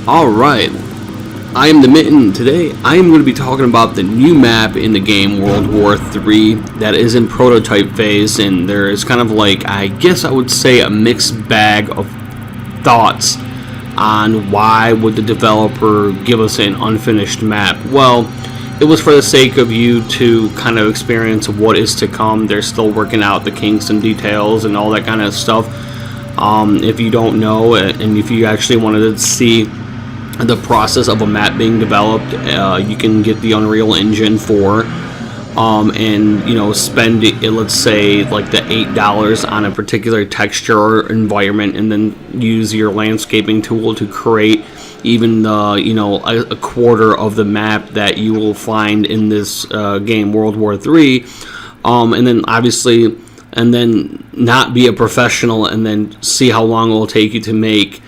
Alright, I am the Mitten. Today I am going to be talking about the new map in the game World War III that is in prototype phase, and there is kind of like, I guess I would say, a mixed bag of thoughts on why would the developer give us an unfinished map. Well, it was for the sake of you to kind of experience what is to come. They're still working out the kinks and details and all that kind of stuff. If you don't know, and if you actually wanted to see the process of a map being developed, you can get the Unreal Engine 4 and spend let's say like the $8 on a particular texture or environment, and then use your landscaping tool to create even the a quarter of the map that you will find in this game World War III, and then obviously not be a professional and then see how long it will take you to make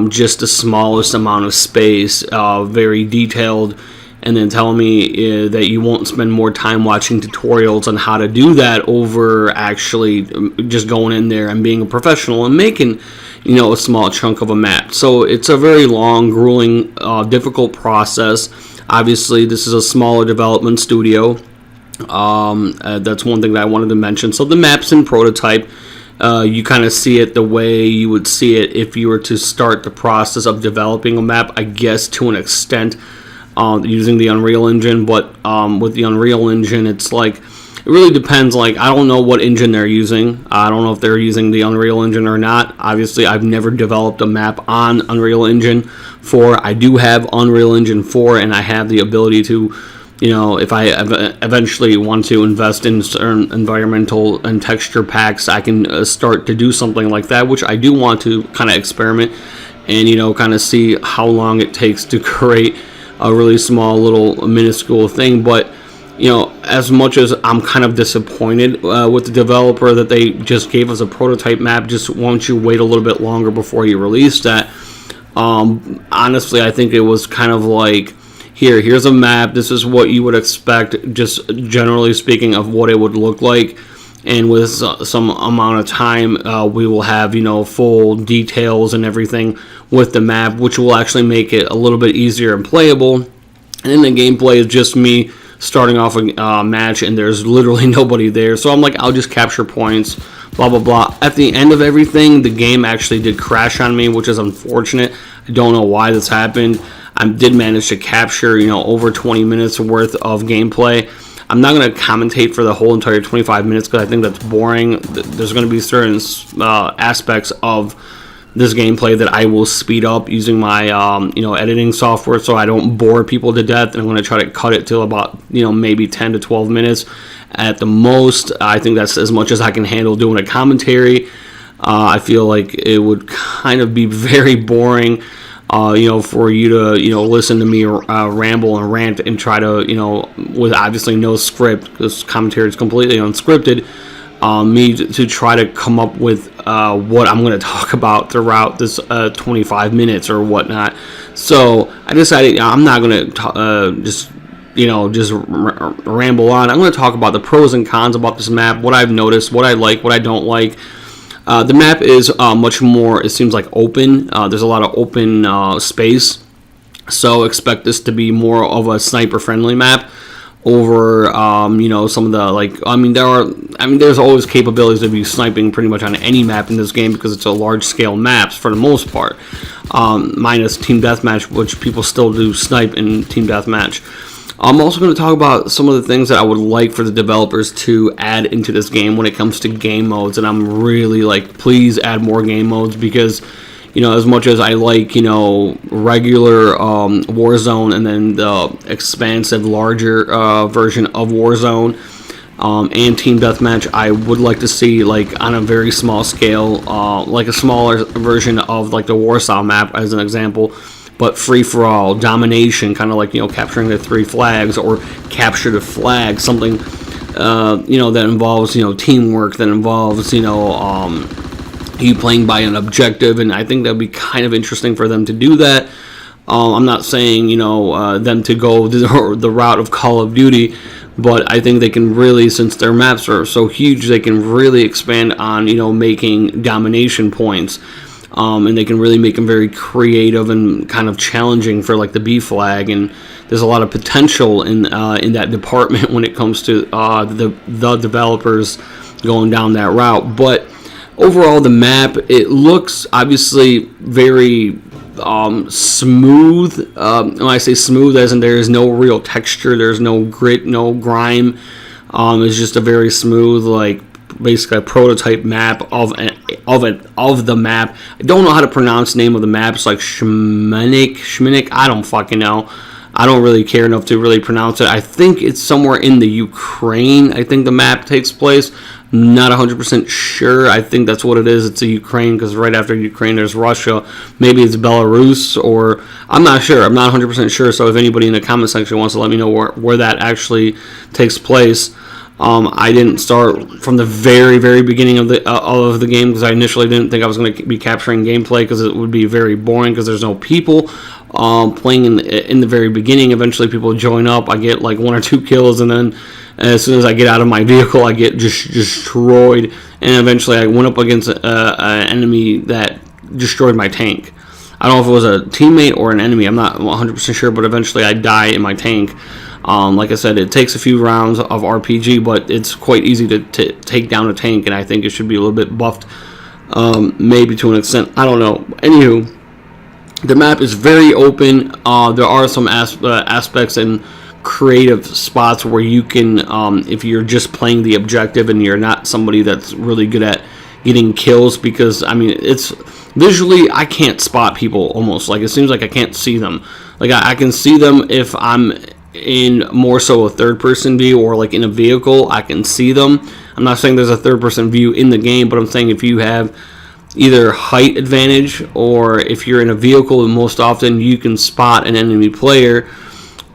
just the smallest amount of space, very detailed, and then tell me that you won't spend more time watching tutorials on how to do that over actually just going in there and being a professional and making a small chunk of a map. So it's a very long, grueling, difficult process. Obviously, this is a smaller development studio. That's one thing that I wanted to mention. So the map's in prototype. You kind of see it the way you would see it if you were to start the process of developing a map, I guess, to an extent, using the Unreal Engine. But with the Unreal Engine, it's like, it really depends. Like, I don't know what engine they're using. I don't know if they're using the Unreal Engine or not. Obviously, I've never developed a map on Unreal Engine 4. I do have Unreal Engine 4, and I have the ability to, if I eventually want to invest in certain environmental and texture packs, I can start to do something like that, which I do want to kind of experiment and, kind of see how long it takes to create a really small little minuscule thing. But, as much as I'm kind of disappointed with the developer that they just gave us a prototype map, just won't you wait a little bit longer before you release that? Honestly, I think it was kind of like, here's a map, this is what you would expect, just generally speaking, of what it would look like, and with some amount of time we will have full details and everything with the map, which will actually make it a little bit easier and playable. And then the gameplay is just me starting off a match and there's literally nobody there, so I'm like, I'll just capture points, blah blah blah. At the end of everything, the game actually did crash on me, which is unfortunate. I don't know why this happened. I did manage to capture, over 20 minutes worth of gameplay. I'm not going to commentate for the whole entire 25 minutes because I think that's boring. There's going to be certain aspects of this gameplay that I will speed up using my, editing software, so I don't bore people to death. And I'm going to try to cut it to about, maybe 10 to 12 minutes at the most. I think that's as much as I can handle doing a commentary. I feel like it would kind of be very boring, for you to, listen to me ramble and rant and try to, with obviously no script, because commentary is completely unscripted, me to try to come up with what I'm going to talk about throughout this 25 minutes or whatnot. So I decided I'm not going to just ramble on. I'm going to talk about the pros and cons about this map, what I've noticed, what I like, what I don't like. The map is much more, it seems like, open. There's a lot of open space, so expect this to be more of a sniper-friendly map over, some of the, there's always capabilities of you sniping pretty much on any map in this game because it's a large-scale maps for the most part, minus Team Deathmatch, which people still do snipe in Team Deathmatch. I'm also going to talk about some of the things that I would like for the developers to add into this game when it comes to game modes, and I'm really like, please add more game modes, because as much as I like regular Warzone and then the expansive larger version of Warzone and Team Deathmatch, I would like to see, like, on a very small scale, like a smaller version of like the Warsaw map as an example, but free-for-all, domination, kind of like, capturing the 3 flags, or capture the flag, something, that involves, teamwork, that involves, you playing by an objective, and I think that would be kind of interesting for them to do that. I'm not saying, them to go the route of Call of Duty, but I think they can really, since their maps are so huge, they can really expand on, making domination points. and they can really make them very creative and kind of challenging for like the B flag. And there's a lot of potential in that department when it comes to the developers going down that route. But overall, the map, it looks obviously very smooth. When I say smooth, as in there is no real texture, there's no grit, no grime. It's just a very smooth, like basically a prototype map of the map. I don't know how to pronounce the name of the map. It's like Shminik. I don't fucking know. I don't really care enough to really pronounce it. I think it's somewhere in the Ukraine. I think the map takes place. Not 100% sure. I think that's what it is. It's a Ukraine, because right after Ukraine there's Russia. Maybe it's Belarus, or I'm not sure. I'm not 100% sure. So if anybody in the comment section wants to let me know where that actually takes place. I didn't start from the very, very beginning of the game, because I initially didn't think I was going to be capturing gameplay, because it would be very boring, because there's no people playing in the very beginning. Eventually people join up. I get like 1 or 2 kills, and then as soon as I get out of my vehicle, I get just destroyed. And eventually I went up against an enemy that destroyed my tank. I don't know if it was a teammate or an enemy. I'm not 100% sure, but eventually I die in my tank. Like I said, it takes a few rounds of RPG, but it's quite easy to take down a tank, and I think it should be a little bit buffed, maybe to an extent. I don't know. Anywho, the map is very open. There are some aspects and creative spots where you can, if you're just playing the objective and you're not somebody that's really good at getting kills, because I mean, it's visually, I can't spot people almost. Like, it seems like I can't see them. Like, I can see them if I'm in more so a third-person view, or like in a vehicle, I can see them. I'm not saying there's a third-person view in the game, but I'm saying if you have either height advantage, or if you're in a vehicle, most often you can spot an enemy player.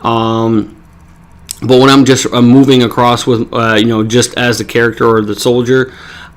But when I'm just moving across with, just as the character or the soldier,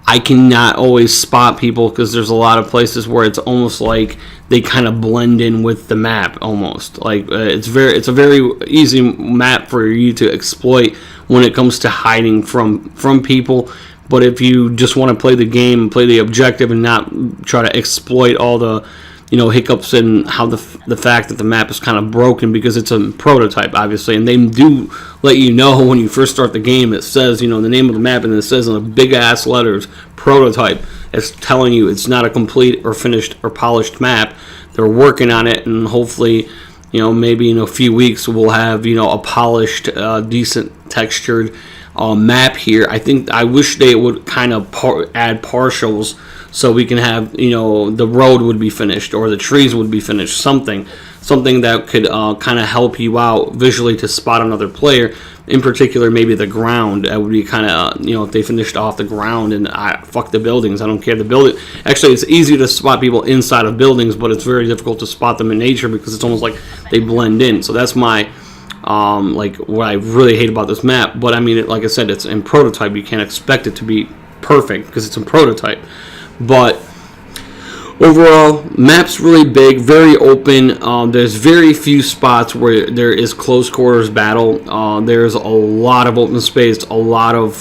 I cannot always spot people, because there's a lot of places where it's almost like they kind of blend in with the map almost. Like it's a very easy map for you to exploit when it comes to hiding from people. But if you just want to play the game, play the objective, and not try to exploit all the hiccups and how the fact that the map is kind of broken, because it's a prototype, obviously, and they do let you know when you first start the game. It says, the name of the map, and it says in the big ass letters, prototype. It's telling you it's not a complete or finished or polished map. They're working on it, and hopefully, maybe in a few weeks we'll have a polished, decent textured map here. I wish they would kind of add partials, so we can have, the road would be finished, or the trees would be finished, something that could kind of help you out visually to spot another player. In particular, maybe the ground. That would be kind of, if they finished off the ground, and fuck the buildings. I don't care. The building. Actually, it's easy to spot people inside of buildings, but it's very difficult to spot them in nature, because it's almost like they blend in. So that's my, what I really hate about this map. But I mean, like I said, it's in prototype. You can't expect it to be perfect, because it's in prototype. But overall, map's really big, very open. There's very few spots where there is close quarters battle. There's a lot of open space, a lot of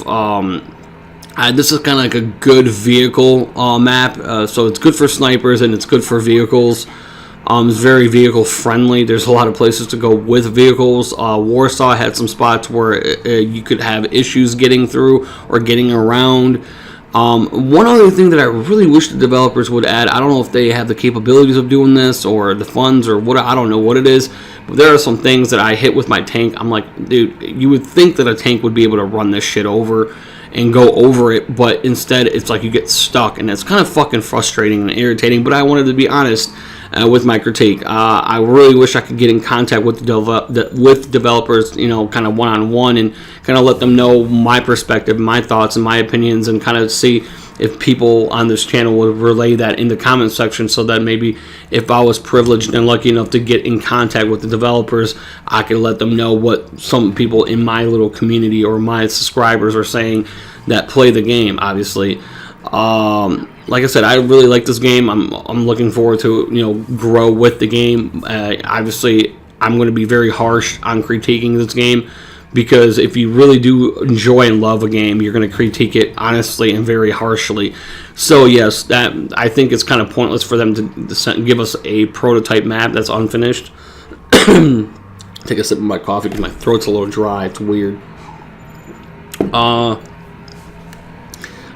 this is kind of like a good vehicle map, so it's good for snipers and it's good for vehicles. It's very vehicle friendly. There's a lot of places to go with vehicles. Warsaw had some spots where you could have issues getting through or getting around. One other thing that I really wish the developers would add, I don't know if they have the capabilities of doing this or the funds or what, I don't know what it is, but there are some things that I hit with my tank. I'm like, dude, you would think that a tank would be able to run this shit over and go over it, but instead it's like you get stuck, and it's kind of fucking frustrating and irritating. But I wanted to be honest with my critique. I really wish I could get in contact with developers, kind of one-on-one, and kind of let them know my perspective, my thoughts, and my opinions, and kind of see if people on this channel would relay that in the comment section, so that maybe if I was privileged and lucky enough to get in contact with the developers, I could let them know what some people in my little community or my subscribers are saying that play the game, obviously. Like I said, I really like this game. I'm looking forward to grow with the game. Obviously, I'm going to be very harsh on critiquing this game, because if you really do enjoy and love a game, you're going to critique it honestly and very harshly. So yes, that I think it's kind of pointless for them to give us a prototype map that's unfinished. Take a sip of my coffee because my throat's a little dry. It's weird. I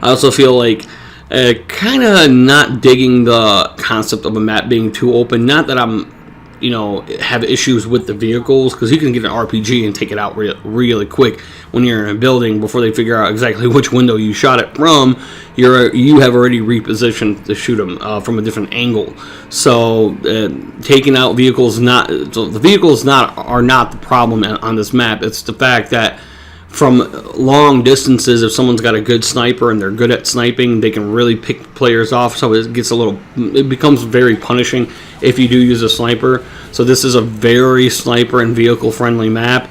also feel like kind of not digging the concept of a map being too open. Not that I'm, have issues with the vehicles, because you can get an RPG and take it out really quick when you're in a building before they figure out exactly which window you shot it from. You have already repositioned to shoot them from a different angle. So taking out vehicles are not the problem on this map. It's the fact that from long distances, if someone's got a good sniper and they're good at sniping, they can really pick players off. So it becomes very punishing if you do use a sniper. So this is a very sniper and vehicle friendly map.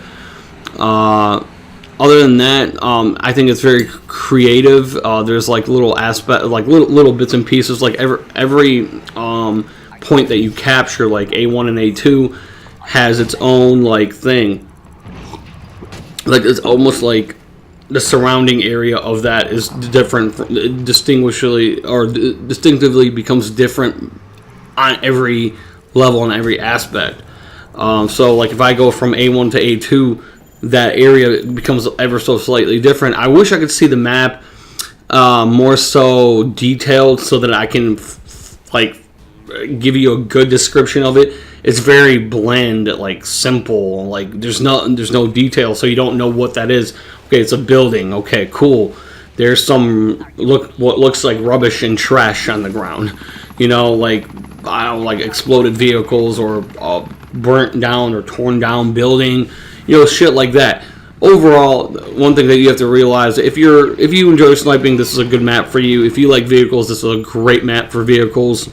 Other than that, I think it's very creative. There's like little little bits and pieces. Like every point that you capture, like A1 and A2, has its own like thing. Like it's almost like the surrounding area of that is different, distinctively becomes different on every level and every aspect. So like if I go from A1 to A2, that area becomes ever so slightly different. I wish I could see the map more so detailed so that I can give you a good description of it. It's very bland, like simple, like there's no detail, so you don't know what that is. Okay, it's a building. Okay, cool. There's what looks like rubbish and trash on the ground. Like exploded vehicles or burnt down or torn down building. Shit like that. Overall, one thing that you have to realize, if you enjoy sniping, this is a good map for you. If you like vehicles, this is a great map for vehicles.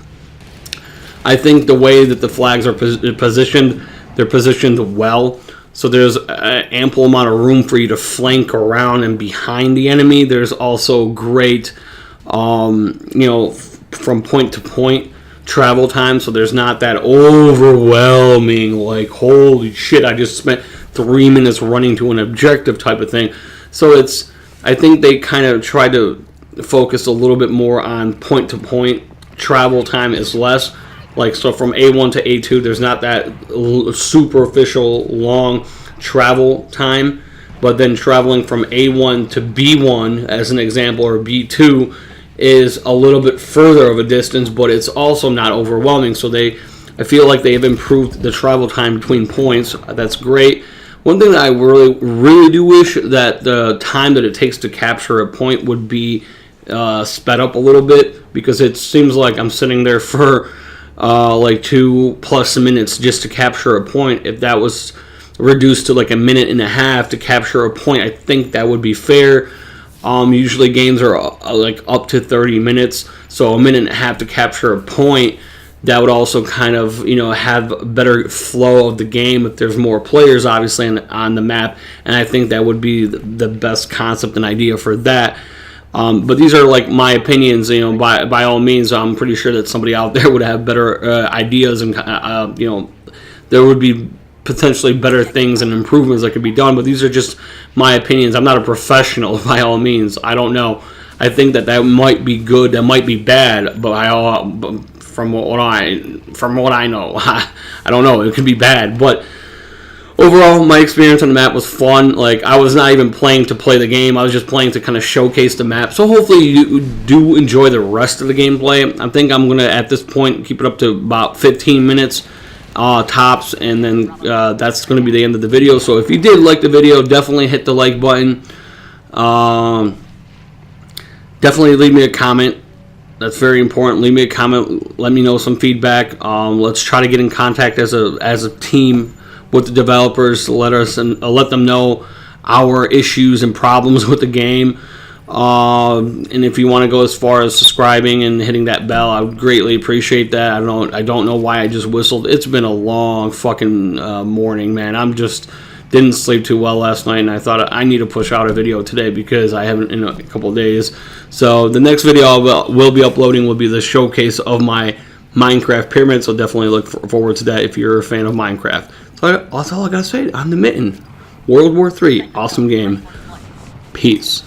I think the way that the flags are positioned, they're positioned well. So there's an ample amount of room for you to flank around and behind the enemy. There's also great, from point to point travel time. So there's not that overwhelming, like, holy shit, I just spent 3 minutes running to an objective type of thing. So I think they kind of try to focus a little bit more on point to point. Travel time is less. So from A1 to A2, there's not that superficial long travel time. But then traveling from A1 to B1, as an example, or B2, is a little bit further of a distance, but it's also not overwhelming. So I feel like they have improved the travel time between points. That's great. One thing that I really, really do wish that the time that it takes to capture a point would be sped up a little bit, because it seems like I'm sitting there for 2+ minutes just to capture a point. If that was reduced to like a minute and a half to capture a point, I think that would be fair. Usually games are up to 30 minutes, so a minute and a half to capture a point. That would also kind of have a better flow of the game if there's more players obviously on the map, and I think that would be the best concept and idea for that. But these are like my opinions. By all means, I'm pretty sure that somebody out there would have better ideas, and there would be potentially better things and improvements that could be done. But these are just my opinions. I'm not a professional by all means. I don't know. I think that might be good, that might be bad, but from what I know, I don't know. It could be bad, but overall, my experience on the map was fun. Like, I was not even playing to play the game. I was just playing to kind of showcase the map. So hopefully you do enjoy the rest of the gameplay. I think I'm going to, at this point, keep it up to about 15 minutes tops. And then that's going to be the end of the video. So if you did like the video, definitely hit the like button. Definitely leave me a comment. That's very important. Leave me a comment. Let me know some feedback. Let's try to get in contact as a team with the developers. Let them know our issues and problems with the game. And if you want to go as far as subscribing and hitting that bell, I would greatly appreciate that. I don't know why I just whistled. It's been a long fucking morning, man. I'm just didn't sleep too well last night, and I thought I need to push out a video today because I haven't in a couple of days. So the next video I will be uploading will be the showcase of my Minecraft pyramid. So definitely look forward to that if you're a fan of Minecraft. So that's all I gotta say. I'm the Mitten. World War III, awesome game. Peace.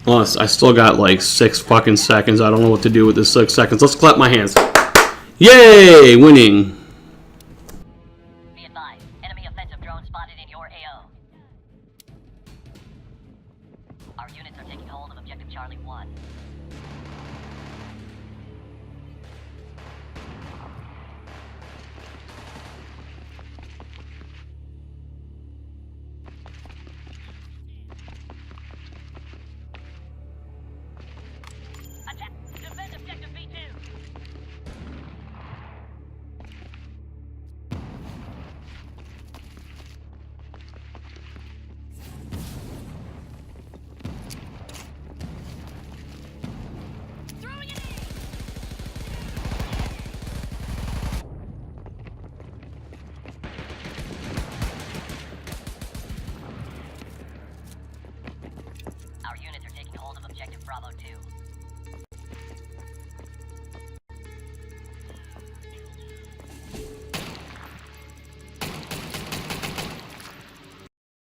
Unless I still got like 6 fucking seconds. I don't know what to do with this 6 seconds. Let's clap my hands. Yay! Winning. Be advised, enemy offensive drone spotted in your AO. Our units are taking hold of objective Charlie 1.